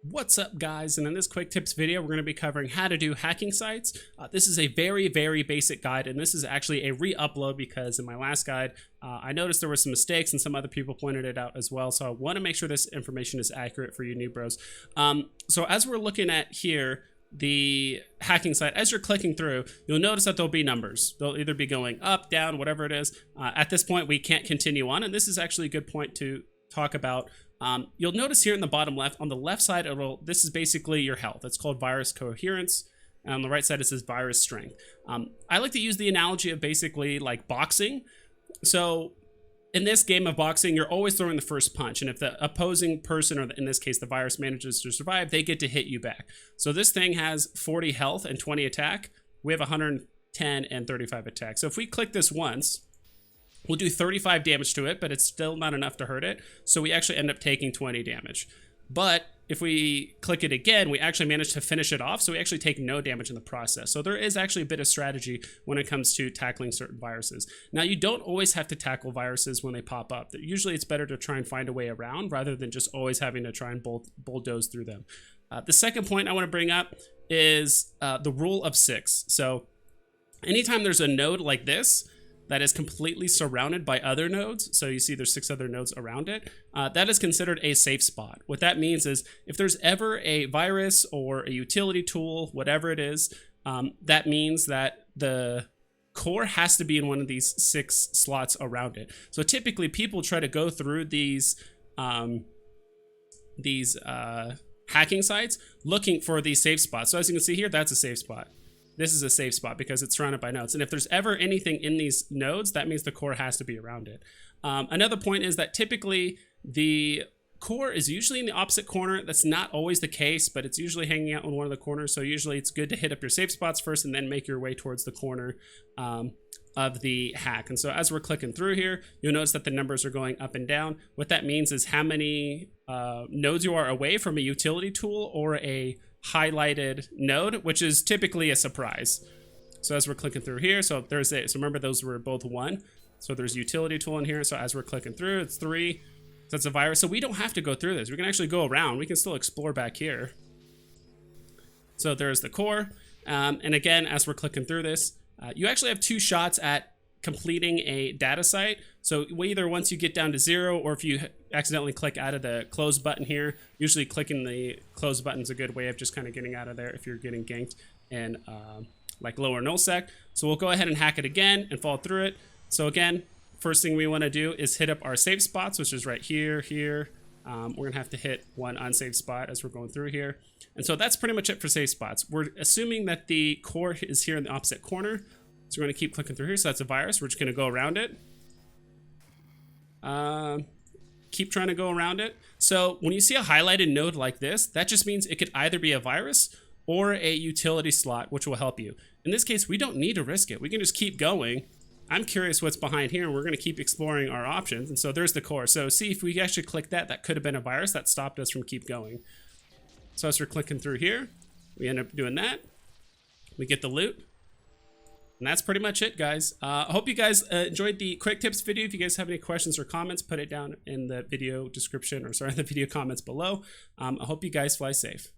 What's up, guys? And in this quick tips video, we're going to be covering how to do hacking sites. This is a very basic guide, and this is actually a re-upload because in my last guide I noticed there were some mistakes and some other people pointed it out as well, so I want to make sure this information is accurate for you new bros. So as we're looking at here the hacking site, as you're clicking through, you'll notice that there'll be numbers. They'll either be going up, down, whatever it is. At this point we can't continue on, and this is actually a good point to talk about. You'll notice here in the bottom left, on the left side, this is basically your health. It's called virus coherence. And on the right side, it says virus strength. I like to use the analogy of basically like boxing. So in this game of boxing, you're always throwing the first punch. And if the opposing person, or in this case, the virus, manages to survive, they get to hit you back. So this thing has 40 health and 20 attack. We have 110 and 35 attack. So if we click this once, we'll do 35 damage to it, but it's still not enough to hurt it. So we actually end up taking 20 damage. But if we click it again, we actually manage to finish it off. So we actually take no damage in the process. So there is actually a bit of strategy when it comes to tackling certain viruses. Now, you don't always have to tackle viruses when they pop up. Usually it's better to try and find a way around rather than just always having to try and bulldoze through them. The second point I want to bring up is the rule of 6. So anytime there's a node like this that is completely surrounded by other nodes, so you see there's 6 other nodes around it, that is considered a safe spot. What that means is if there's ever a virus or a utility tool, whatever it is, that means that the core has to be in one of these 6 slots around it. So typically people try to go through these hacking sites looking for these safe spots. So as you can see here, that's a safe spot. This is a safe spot because it's surrounded by nodes. And if there's ever anything in these nodes, that means the core has to be around it. Another point is that typically the core is usually in the opposite corner. That's not always the case, but it's usually hanging out in one of the corners. So usually it's good to hit up your safe spots first and then make your way towards the corner of the hack. And so as we're clicking through here, you'll notice that the numbers are going up and down. What that means is how many nodes you are away from a utility tool or a highlighted node, which is typically a surprise. So as we're clicking through here, so remember those were both 1. So there's utility tool in here. So as we're clicking through, it's 3. So that's a virus. So we don't have to go through this. We can actually go around. We can still explore back here. So there's the core. And again, as we're clicking through this, you actually have 2 shots at completing a data site. So either once you get down to 0, or if you accidentally click out of the close button here, usually clicking the close button is a good way of just kind of getting out of there if you're getting ganked in like lower nullsec. So we'll go ahead and hack it again and follow through it. So again, first thing we want to do is hit up our safe spots, which is right here, here. We're gonna have to hit one unsafe spot as we're going through here. And so that's pretty much it for safe spots. We're assuming that the core is here in the opposite corner. So we're going to keep clicking through here. So that's a virus. We're just going to go around it. Keep trying to go around it. So when you see a highlighted node like this, that just means it could either be a virus or a utility slot, which will help you. In this case, we don't need to risk it. We can just keep going. I'm curious what's behind here, and we're going to keep exploring our options. And so there's the core. So see, if we actually click that, that could have been a virus that stopped us from keep going. So as we're clicking through here, we end up doing that. We get the loot. And that's pretty much it, guys. I hope you guys enjoyed the quick tips video. If you guys have any questions or comments, put it down in the video description, or sorry, the video comments below. I hope you guys fly safe.